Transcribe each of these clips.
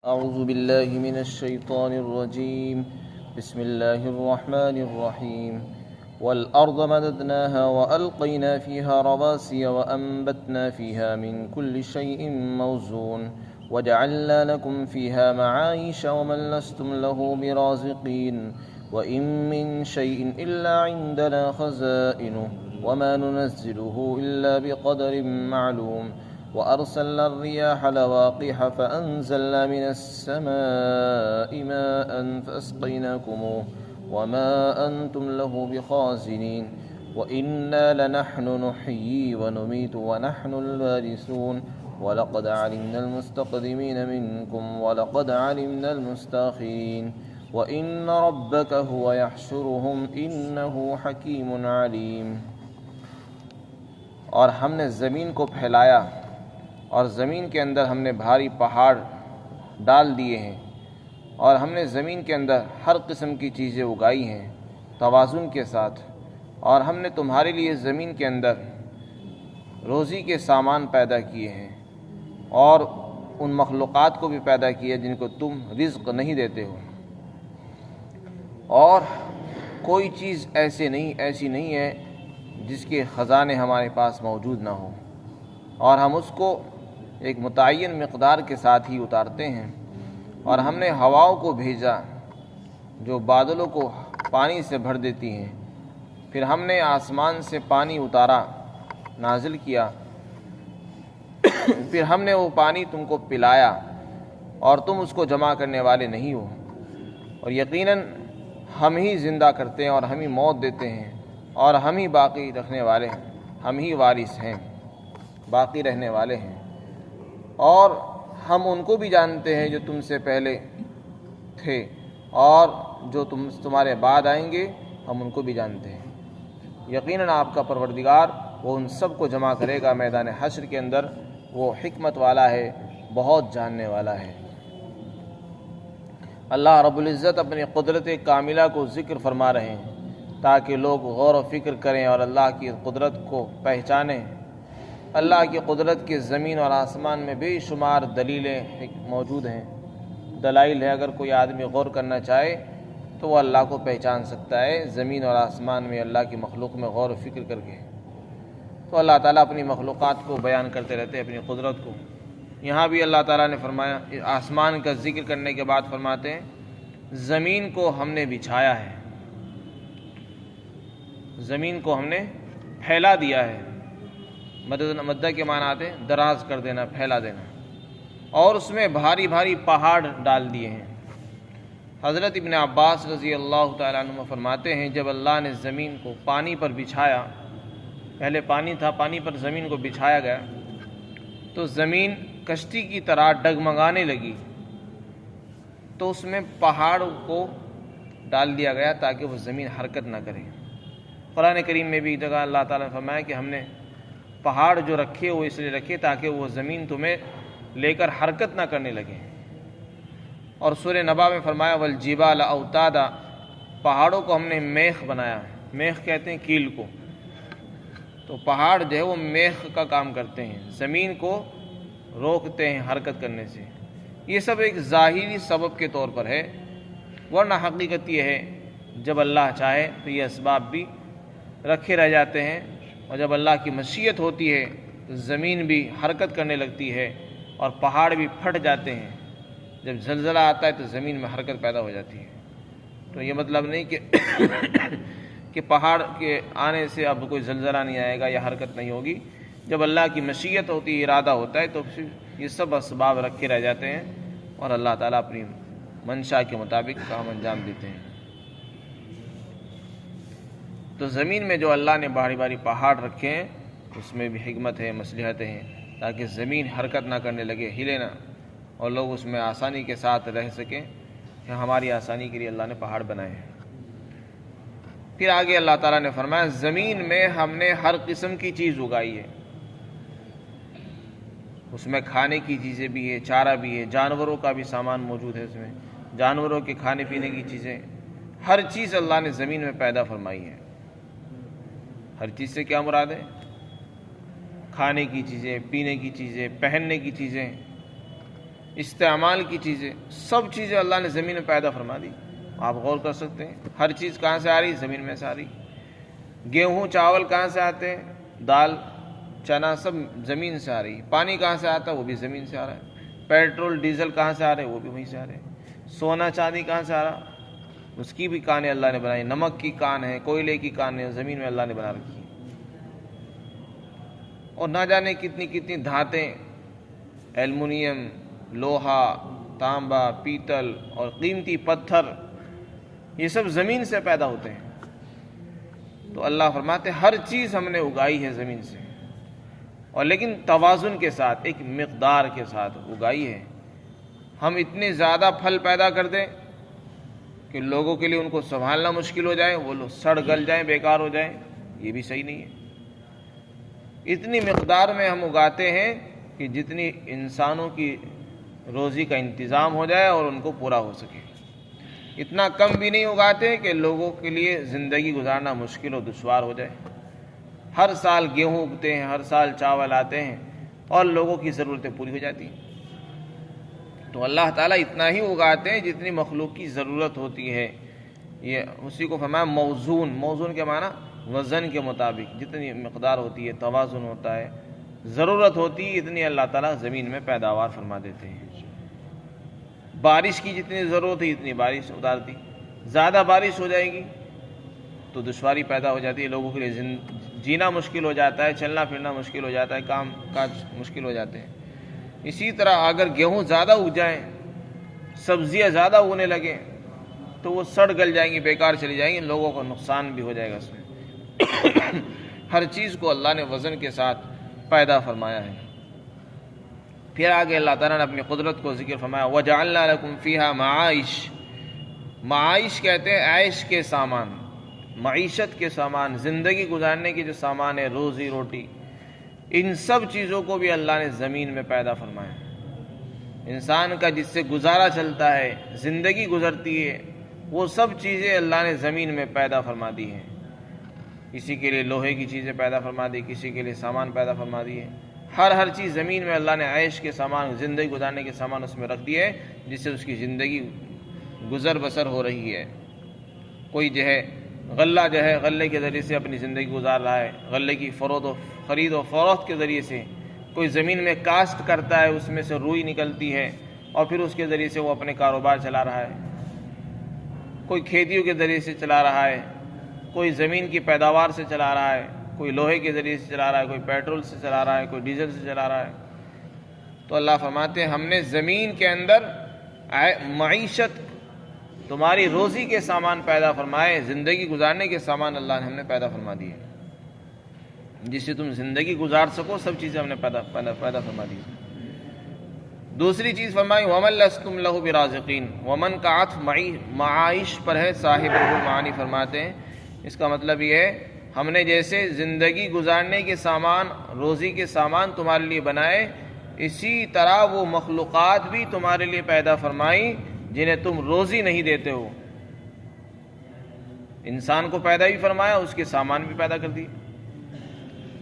أعوذ بالله من الشيطان الرجيم. بسم الله الرحمن الرحيم. والأرض مددناها وألقينا فيها رواسي وأنبتنا فيها من كل شيء موزون وجعلنا لكم فيها معايش ومن لستم له برازقين وإن من شيء إلا عندنا خزائنه وما ننزله إلا بقدر معلوم وأرسلنا الرياح لواقح فأنزلنا من السماء ماء فأسقيناكموه وما أنتم له بخازنين وإنا لنحن نحيي ونميت ونحن الوارثون ولقد علمنا المستقدمين منكم ولقد علمنا المستأخرين وإن ربك هو يحشرهم إنه حكيم عليم. اور ہم نے زمین کو پھیلایا اور زمین کے اندر ہم نے بھاری پہاڑ ڈال دیے ہیں اور ہم نے زمین کے اندر ہر قسم کی چیزیں اگائی ہیں توازن کے ساتھ، اور ہم نے تمہارے لیے زمین کے اندر روزی کے سامان پیدا کیے ہیں اور ان مخلوقات کو بھی پیدا کیا جن کو تم رزق نہیں دیتے ہو، اور کوئی چیز ایسی نہیں ہے جس کے خزانے ہمارے پاس موجود نہ ہوں، اور ہم اس کو ایک متعین مقدار کے ساتھ ہی اتارتے ہیں. اور ہم نے ہواؤں کو بھیجا جو بادلوں کو پانی سے بھر دیتی ہیں، پھر ہم نے آسمان سے پانی اتارا نازل کیا، پھر ہم نے وہ پانی تم کو پلایا اور تم اس کو جمع کرنے والے نہیں ہو. اور یقیناً ہم ہی زندہ کرتے ہیں اور ہم ہی موت دیتے ہیں اور ہم ہی باقی رکھنے والے ہیں، ہم ہی وارث ہیں، باقی رہنے والے ہیں. اور ہم ان کو بھی جانتے ہیں جو تم سے پہلے تھے اور جو تمہارے بعد آئیں گے، ہم ان کو بھی جانتے ہیں. یقیناً آپ کا پروردگار وہ ان سب کو جمع کرے گا میدان حشر کے اندر. وہ حکمت والا ہے، بہت جاننے والا ہے. اللہ رب العزت اپنی قدرت کاملہ کو ذکر فرما رہے ہیں تاکہ لوگ غور و فکر کریں اور اللہ کی قدرت کو پہچانیں. اللہ کی قدرت کے زمین اور آسمان میں بے شمار دلیلیں موجود ہیں، دلائل ہے. اگر کوئی آدمی غور کرنا چاہے تو وہ اللہ کو پہچان سکتا ہے زمین اور آسمان میں، اللہ کی مخلوق میں غور و فکر کر کے. تو اللہ تعالیٰ اپنی مخلوقات کو بیان کرتے رہتے ہیں، اپنی قدرت کو. یہاں بھی اللہ تعالیٰ نے فرمایا، آسمان کا ذکر کرنے کے بعد فرماتے ہیں زمین کو ہم نے بچھایا ہے، زمین کو ہم نے پھیلا دیا ہے. مدہ کے معنی آتے ہیں دراز کر دینا، پھیلا دینا. اور اس میں بھاری بھاری پہاڑ ڈال دیے ہیں. حضرت ابن عباس رضی اللہ تعالیٰ عنہ فرماتے ہیں جب اللہ نے زمین کو پانی پر بچھایا، پہلے پانی تھا، پانی پر زمین کو بچھایا گیا تو زمین کشتی کی طرح ڈگمگانے لگی، تو اس میں پہاڑ کو ڈال دیا گیا تاکہ وہ زمین حرکت نہ کرے. قرآن کریم میں بھی ایک جگہ اللہ تعالیٰ نے فرمایا کہ ہم نے پہاڑ جو رکھے وہ اس لیے رکھے تاکہ وہ زمین تمہیں لے کر حرکت نہ کرنے لگے. اور سورہ نبا میں فرمایا والجبال اوتادا، پہاڑوں کو ہم نے میخ بنایا. میخ کہتے ہیں کیل کو. تو پہاڑ جو ہے وہ میخ کا کام کرتے ہیں، زمین کو روکتے ہیں حرکت کرنے سے. یہ سب ایک ظاہری سبب کے طور پر ہے، ورنہ حقیقت یہ ہے جب اللہ چاہے تو یہ اسباب بھی رکھے رہ جاتے ہیں، اور جب اللہ کی مشیت ہوتی ہے تو زمین بھی حرکت کرنے لگتی ہے اور پہاڑ بھی پھٹ جاتے ہیں. جب زلزلہ آتا ہے تو زمین میں حرکت پیدا ہو جاتی ہے. تو یہ مطلب نہیں کہ پہاڑ کے آنے سے اب کوئی زلزلہ نہیں آئے گا یا حرکت نہیں ہوگی. جب اللہ کی مشیت ہوتی ہے، ارادہ ہوتا ہے، تو پھر یہ سب اسباب رکھے رہ جاتے ہیں اور اللہ تعالیٰ اپنی منشا کے مطابق کام انجام دیتے ہیں. تو زمین میں جو اللہ نے باری باری پہاڑ رکھے ہیں اس میں بھی حکمت ہے، مصلحتیں ہیں تاکہ زمین حرکت نہ کرنے لگے، ہلے نہ، اور لوگ اس میں آسانی کے ساتھ رہ سکیں. کہ ہماری آسانی کے لیے اللہ نے پہاڑ بنائے ہیں. پھر آگے اللہ تعالیٰ نے فرمایا زمین میں ہم نے ہر قسم کی چیز اگائی ہے. اس میں کھانے کی چیزیں بھی ہے، چارہ بھی ہے، جانوروں کا بھی سامان موجود ہے. اس میں جانوروں کے کھانے پینے کی چیزیں، ہر چیز اللہ نے زمین میں پیدا فرمائی ہے. ہر چیز سے کیا مراد ہے؟ کھانے کی چیزیں، پینے کی چیزیں، پہننے کی چیزیں. استعمال کی چیزیں، سب چیزیں اللہ نے زمین میں پیدا فرما دی. آپ غور کر سکتے ہیں ہر چیز کہاں سے آ رہی؟ زمین میں سے آ رہی. گیہوں چاول کہاں سے آتے ہیں؟ دال چنا سب زمین سے آ رہی. پانی کہاں سے آتا ہے؟ وہ بھی زمین سے آ رہا ہے. پیٹرول ڈیزل کہاں سے آ رہے ہیں؟ وہ بھی وہیں سے آ رہے ہیں. سونا چاندی کہاں سے آ رہا؟ اس کی بھی کانیں اللہ نے بنائی. نمک کی کان ہے، کوئلے کی کان ہے، زمین میں اللہ نے بنا رکھی. اور نہ جانے کتنی کتنی دھاتیں، ایلومینیم، لوہا، تانبا، پیتل اور قیمتی پتھر، یہ سب زمین سے پیدا ہوتے ہیں. تو اللہ فرماتے ہر چیز ہم نے اگائی ہے زمین سے، اور لیکن توازن کے ساتھ، ایک مقدار کے ساتھ اگائی ہے. ہم اتنے زیادہ پھل پیدا کر دیں کہ لوگوں کے لیے ان کو سنبھالنا مشکل ہو جائے، وہ لوگ سڑ گل جائیں، بیکار ہو جائیں، یہ بھی صحیح نہیں ہے. اتنی مقدار میں ہم اگاتے ہیں کہ جتنی انسانوں کی روزی کا انتظام ہو جائے اور ان کو پورا ہو سکے. اتنا کم بھی نہیں اگاتے کہ لوگوں کے لیے زندگی گزارنا مشکل اور دشوار ہو جائے. ہر سال گیہوں اگتے ہیں، ہر سال چاول آتے ہیں اور لوگوں کی ضرورتیں پوری ہو جاتی ہیں. تو اللہ تعالیٰ اتنا ہی اگاتے ہیں جتنی مخلوق کی ضرورت ہوتی ہے. یہ اسی کو فرمایا موزون. موزون کے معنی وزن کے مطابق جتنی مقدار ہوتی ہے، توازن ہوتا ہے، ضرورت ہوتی ہے، اتنی اللہ تعالیٰ زمین میں پیداوار فرما دیتے ہیں. بارش کی جتنی ضرورت ہے اتنی بارش اتار دی. زیادہ بارش ہو جائے گی تو دشواری پیدا ہو جاتی ہے، لوگوں کے لیے جینا مشکل ہو جاتا ہے، چلنا پھرنا مشکل ہو جاتا ہے، کام کاج مشکل ہو جاتے ہیں. اسی طرح اگر گیہوں زیادہ اگ جائیں، سبزیاں زیادہ اگنے لگیں تو وہ سڑ گل جائیں گی، بیکار چلی جائیں گی، لوگوں کو نقصان بھی ہو جائے گا اس میں. ہر چیز کو اللہ نے وزن کے ساتھ پیدا فرمایا ہے. پھر آگے اللہ تعالیٰ نے اپنی قدرت کو ذکر فرمایا وَجَعَلْنَا لَكُمْ فِيهَا مَعَائِشَ. معائش کہتے ہیں عیش کے سامان، معیشت کے سامان، زندگی گزارنے کے جو سامان ہے، روزی روٹی، ان سب چیزوں کو بھی اللہ نے زمین میں پیدا فرمایا. انسان کا جس سے گزارا چلتا ہے، زندگی گزرتی ہے، وہ سب چیزیں اللہ نے زمین میں پیدا فرما دی ہیں. کسی کے لیے لوہے کی چیزیں پیدا فرما دی، کسی کے لیے سامان پیدا فرما دی ہے. ہر چیز زمین میں اللہ نے عیش کے سامان، زندگی گزارنے کے سامان اس میں رکھ دیے ہے، جس سے اس کی زندگی گزر بسر ہو رہی ہے. کوئی جو ہے غلہ جو ہے غلے کے ذریعے سے اپنی زندگی گزار رہا ہے، غلے کی خرید و فروخت کے ذریعے سے. کوئی زمین میں کاشت کرتا ہے، اس میں سے روئی نکلتی ہے اور پھر اس کے ذریعے سے وہ اپنے کاروبار چلا رہا ہے. کوئی کھیتیوں کے ذریعے سے چلا رہا ہے، کوئی زمین کی پیداوار سے چلا رہا ہے، کوئی لوہے کے ذریعے سے چلا رہا ہے، کوئی پیٹرول سے چلا رہا ہے، کوئی ڈیزل سے چلا رہا ہے. تو اللہ فرماتے ہیں ہم نے زمین کے اندر معیشت، تمہاری روزی کے سامان پیدا فرمائے، زندگی گزارنے کے سامان اللہ نے ہم نے پیدا فرما دیے، جس سے تم زندگی گزار سکو. سب چیزیں ہم نے پیدا فرما دی. دوسری چیز فرمائی وَمَن لَسْتُمْ لَهُ بِرَازِقِينَ. ومن کا عطف معائش پر ہے. صاحب المعانی فرماتے ہیں اس کا مطلب یہ ہے ہم نے جیسے زندگی گزارنے کے سامان، روزی کے سامان تمہارے لیے بنائے، اسی طرح وہ مخلوقات بھی تمہارے لیے پیدا فرمائی جنہیں تم روزی نہیں دیتے ہو. انسان کو پیدا بھی فرمایا، اس کے سامان بھی پیدا کر دیے،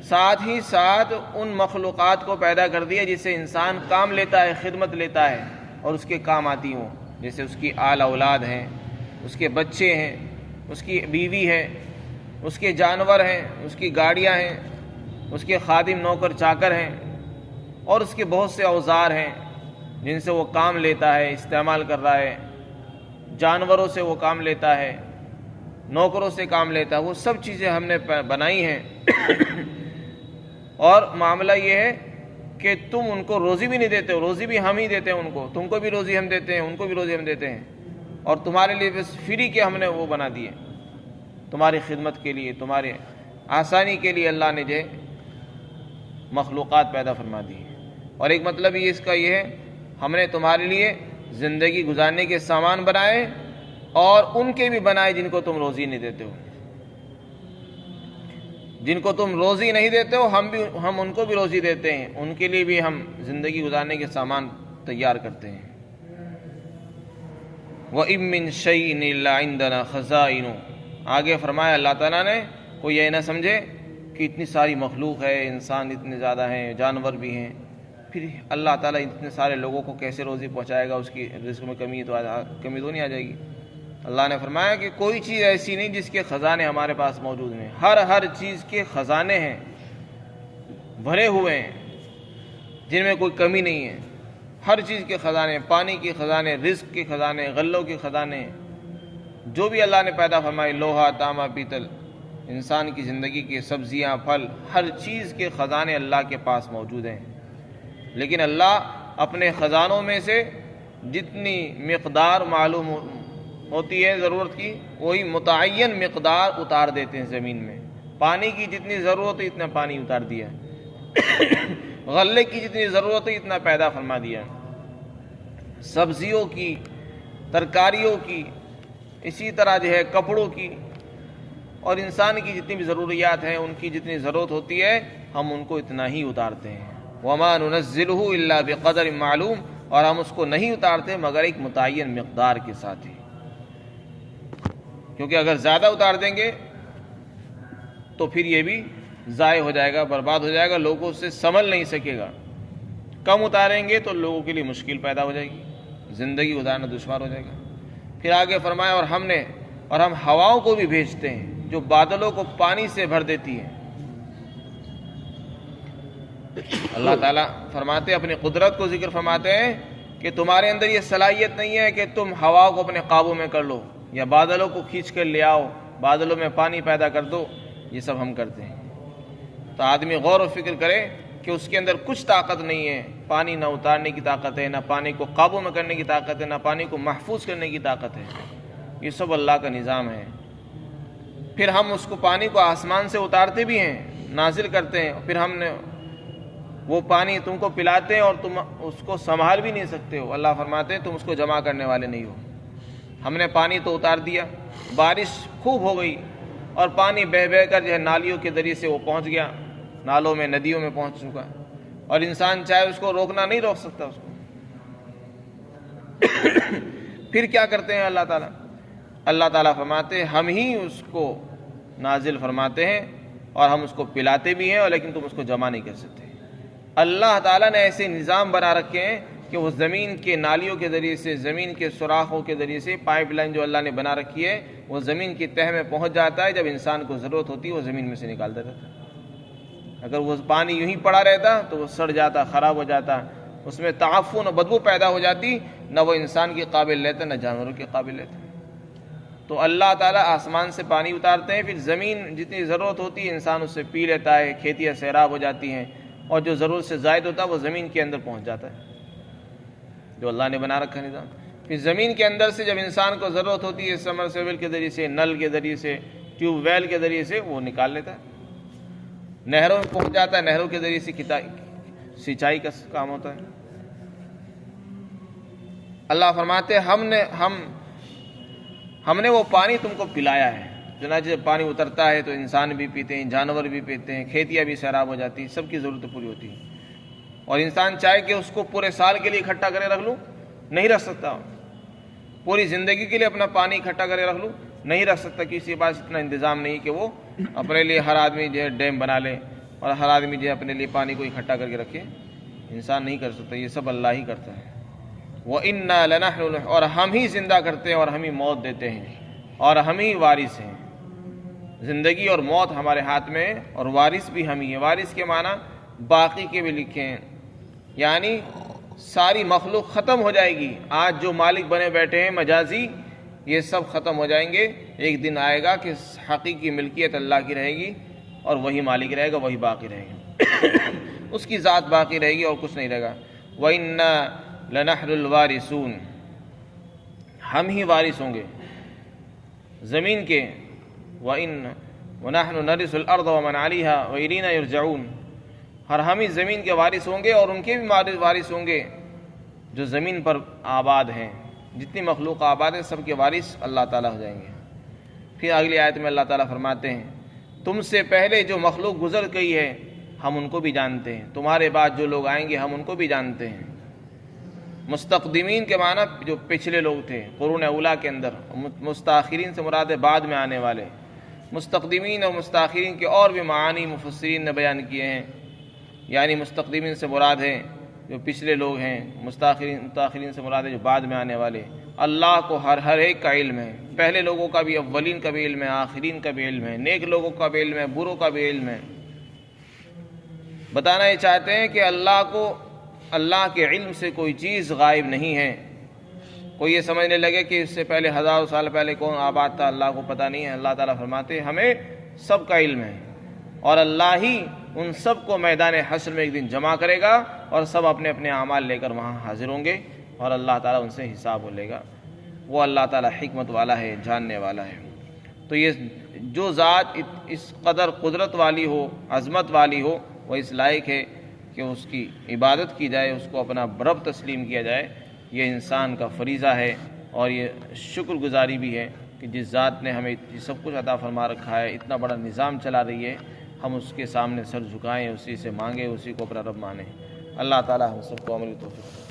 ساتھ ہی ساتھ ان مخلوقات کو پیدا کر دیا جس سے انسان کام لیتا ہے، خدمت لیتا ہے اور اس کے کام آتی ہوں. جیسے اس کی آل اولاد ہیں، اس کے بچے ہیں، اس کی بیوی ہے، اس کے جانور ہیں، اس کی گاڑیاں ہیں، اس کے خادم نوکر چاکر ہیں، اور اس کے بہت سے اوزار ہیں جن سے وہ کام لیتا ہے، استعمال کر رہا ہے. جانوروں سے وہ کام لیتا ہے، نوکروں سے کام لیتا ہے. وہ سب چیزیں ہم نے بنائی ہیں. اور معاملہ یہ ہے کہ تم ان کو روزی بھی نہیں دیتے ہو، روزی بھی ہم ہی دیتے ہیں ان کو. تم کو بھی روزی ہم دیتے ہیں، ان کو بھی روزی ہم دیتے ہیں. اور تمہارے لیے بس فری کے ہم نے وہ بنا دیے، تمہاری خدمت کے لیے، تمہارے آسانی کے لیے اللہ نے جو مخلوقات پیدا فرما دی. اور ایک مطلب یہ اس کا یہ ہے ہم نے تمہارے لیے زندگی گزارنے کے سامان بنائے اور ان کے بھی بنائے جن کو تم روزی نہیں دیتے ہو. جن کو تم روزی نہیں دیتے ہو ہم ان کو بھی روزی دیتے ہیں، ان کے لیے بھی ہم زندگی گزارنے کے سامان تیار کرتے ہیں. وَإِن مِّن شَيْءٍ إِلَّا عِندَنَا خَزَائِنُ. آگے فرمایا اللہ تعالیٰ نے کوئی یہ نہ سمجھے کہ اتنی ساری مخلوق ہے، انسان اتنے زیادہ ہیں، جانور بھی ہیں، پھر اللہ تعالیٰ اتنے سارے لوگوں کو کیسے روزی پہنچائے گا؟ اس کی رزق میں کمی تو نہیں آ جائے گی۔ اللہ نے فرمایا کہ کوئی چیز ایسی نہیں جس کے خزانے ہمارے پاس موجود ہیں، ہر چیز کے خزانے ہیں، بھرے ہوئے ہیں، جن میں کوئی کمی نہیں ہے۔ ہر چیز کے خزانے، پانی کے خزانے، رزق کے خزانے، غلوں کے خزانے، جو بھی اللہ نے پیدا فرمائی، لوہا، تانبا، پیتل، انسان کی زندگی کے سبزیاں، پھل، ہر چیز کے خزانے اللہ کے پاس موجود ہیں۔ لیکن اللہ اپنے خزانوں میں سے جتنی مقدار معلوم ہوتی ہے ضرورت کی، وہی متعین مقدار اتار دیتے ہیں زمین میں۔ پانی کی جتنی ضرورت ہے اتنا پانی اتار دیا، غلے کی جتنی ضرورت ہے اتنا پیدا فرما دیا، سبزیوں کی، ترکاریوں کی، اسی طرح جو ہے کپڑوں کی، اور انسان کی جتنی بھی ضروریات ہیں ان کی جتنی ضرورت ہوتی ہے ہم ان کو اتنا ہی اتارتے ہیں۔ وَمَا نُنَزِّلُهُ إِلَّا بِقَدَرٍ مَعْلُوم، اور ہم اس کو نہیں اتارتے مگر ایک متعین مقدار کے ساتھ ہی، کیونکہ اگر زیادہ اتار دیں گے تو پھر یہ بھی ضائع ہو جائے گا، برباد ہو جائے گا، لوگوں سے سنبھل نہیں سکے گا۔ کم اتاریں گے تو لوگوں کے لیے مشکل پیدا ہو جائے گی، زندگی گزارنا دشوار ہو جائے گا۔ پھر آگے فرمایا اور ہم ہواؤں کو بھی بھیجتے ہیں جو بادلوں کو پانی سے بھر دیتی ہے۔ اللہ تعالیٰ فرماتے ہیں، اپنی قدرت کو ذکر فرماتے ہیں کہ تمہارے اندر یہ صلاحیت نہیں ہے کہ تم ہوا کو اپنے قابو میں کر لو یا بادلوں کو کھینچ کر لے آؤ، بادلوں میں پانی پیدا کر دو، یہ سب ہم کرتے ہیں۔ تو آدمی غور و فکر کرے کہ اس کے اندر کچھ طاقت نہیں ہے، پانی نہ اتارنے کی طاقت ہے، نہ پانی کو قابو میں کرنے کی طاقت ہے، نہ پانی کو محفوظ کرنے کی طاقت ہے، یہ سب اللہ کا نظام ہے۔ پھر ہم اس کو پانی کو آسمان سے اتارتے بھی ہیں، نازل کرتے ہیں، پھر ہم نے وہ پانی تم کو پلاتے ہیں اور تم اس کو سنبھال بھی نہیں سکتے ہو۔ اللہ فرماتے ہیں تم اس کو جمع کرنے والے نہیں ہو۔ ہم نے پانی تو اتار دیا، بارش خوب ہو گئی اور پانی بہہ بہہ کر جو ہے نالیوں کے ذریعے سے وہ پہنچ گیا، نالوں میں، ندیوں میں پہنچ چکا، اور انسان چاہے اس کو روکنا نہیں روک سکتا اس کو۔ پھر کیا کرتے ہیں اللہ تعالیٰ فرماتے ہیں ہم ہی اس کو نازل فرماتے ہیں اور ہم اس کو پلاتے بھی ہیں، اور لیکن تم اس کو جمع نہیں کر سکتے۔ اللہ تعالیٰ نے ایسے نظام بنا رکھے ہیں کہ وہ زمین کے نالیوں کے ذریعے سے، زمین کے سوراخوں کے ذریعے سے، پائپ لائن جو اللہ نے بنا رکھی ہے وہ زمین کی تہہ میں پہنچ جاتا ہے، جب انسان کو ضرورت ہوتی ہے وہ زمین میں سے نکالتا رہتا ہے۔ اگر وہ پانی یوں ہی پڑا رہتا تو وہ سڑ جاتا، خراب ہو جاتا، اس میں تعفن و بدبو پیدا ہو جاتی، نہ وہ انسان کے قابل رہتا نہ جانوروں کے قابل رہتا۔ تو اللہ تعالیٰ آسمان سے پانی اتارتے ہیں، پھر زمین جتنی ضرورت ہوتی ہے انسان اس سے پی لیتا ہے، کھیتیاں سیراب ہو جاتی ہیں، اور جو ضرورت سے زائد ہوتا ہے وہ زمین کے اندر پہنچ جاتا ہے، جو اللہ نے بنا رکھا نظام۔ پھر زمین کے اندر سے جب انسان کو ضرورت ہوتی ہے سمرسیبل کے ذریعے سے، نل کے ذریعے سے، ٹیوب ویل کے ذریعے سے وہ نکال لیتا ہے، نہروں میں پہنچ جاتا ہے، نہروں کے ذریعے سے سینچائی کا کام ہوتا ہے۔ اللہ فرماتے ہیں ہم نے وہ پانی تم کو پلایا ہے۔ چنانچہ جب پانی اترتا ہے تو انسان بھی پیتے ہیں، جانور بھی پیتے ہیں، کھیتیاں بھی سیراب ہو جاتی ہیں، سب کی ضرورتیں پوری ہوتی ہیں۔ اور انسان چاہے کہ اس کو پورے سال کے لیے اکٹھا کرے رکھ لوں، نہیں رکھ سکتا۔ پوری زندگی کے لیے اپنا پانی اکٹھا کرے رکھ لوں، نہیں رکھ سکتا، کسی کے پاس اتنا انتظام نہیں کہ وہ اپنے لیے ہر آدمی جو ہے ڈیم بنا لے اور ہر آدمی جو ہے اپنے لیے پانی کو اکٹھا کر کے رکھے۔ انسان نہیں کر سکتا، یہ سب اللہ ہی کرتا ہے۔ وَإِنَّا لَنَحْنُ، اور ہم ہی زندہ کرتے ہیں اور ہم ہی موت دیتے ہیں، اور ہم ہی وارث ہیں۔ زندگی اور موت ہمارے ہاتھ میں، اور وارث بھی ہم ہی ہیں۔ وارث کے معنی باقی کے بھی لکھے ہیں، یعنی ساری مخلوق ختم ہو جائے گی۔ آج جو مالک بنے بیٹھے ہیں مجازی، یہ سب ختم ہو جائیں گے۔ ایک دن آئے گا کہ حقیقی ملکیت اللہ کی رہے گی اور وہی مالک رہے گا، وہی باقی رہے گا، اس کی ذات باقی رہے گی اور کچھ نہیں رہے گا۔ وَإِنَّا لَنَحْنُ الْوَارِثُونَ، ہم ہی وارث ہوں گے زمین کے۔ وَنَحْنُ نَرِثُ الْأَرْضَ وَمَنْ عَلَيْهَا وَإِلَيْنَا يُرْجَعُونَ، اور ہم ہی زمین کے وارث ہوں گے اور ان کے بھی وارث ہوں گے جو زمین پر آباد ہیں۔ جتنی مخلوق آباد ہے سب کے وارث اللہ تعالیٰ ہو جائیں گے۔ پھر اگلی آیت میں اللہ تعالیٰ فرماتے ہیں تم سے پہلے جو مخلوق گزر گئی ہے ہم ان کو بھی جانتے ہیں، تمہارے بعد جو لوگ آئیں گے ہم ان کو بھی جانتے ہیں۔ مستقدمین کے معنی جو پچھلے لوگ تھے قرون اولیٰ کے اندر، مستاخرین سے مراد ہے بعد میں آنے والے۔ مستقدمین اور مستاخرین کے اور بھی معانی مفسرین نے بیان کیے ہیں، یعنی مستقدمین سے مراد ہے جو پچھلے لوگ ہیں، متاخرین سے مراد ہے جو بعد میں آنے والے، اللہ کو ہر ایک کا علم ہے، پہلے لوگوں کا بھی، اولین کا بھی علم ہے، آخرین کا بھی علم ہے، نیک لوگوں کا بھی علم ہے، بروں کا بھی علم ہے۔ بتانا یہ چاہتے ہیں کہ اللہ کے علم سے کوئی چیز غائب نہیں ہے۔ کوئی یہ سمجھنے لگے کہ اس سے پہلے ہزاروں سال پہلے کون آباد تھا، اللہ کو پتہ نہیں ہے۔ اللہ تعالیٰ فرماتے ہیں ہمیں سب کا علم ہے، اور اللہ ہی ان سب کو میدان حشر میں ایک دن جمع کرے گا، اور سب اپنے اپنے اعمال لے کر وہاں حاضر ہوں گے، اور اللہ تعالیٰ ان سے حساب لے گا۔ وہ اللہ تعالیٰ حکمت والا ہے، جاننے والا ہے۔ تو یہ جو ذات اس قدر قدرت والی ہو، عظمت والی ہو، وہ اس لائق ہے کہ اس کی عبادت کی جائے، اس کو اپنا رب تسلیم کیا جائے۔ یہ انسان کا فریضہ ہے، اور یہ شکر گزاری بھی ہے کہ جس ذات نے ہمیں سب کچھ عطا فرما رکھا ہے، اتنا بڑا نظام چلا رہی ہے، ہم اس کے سامنے سر جھکائیں، اسی سے مانگیں، اسی کو اپنا رب مانیں۔ اللہ تعالیٰ ہم سب کو عملی توفیق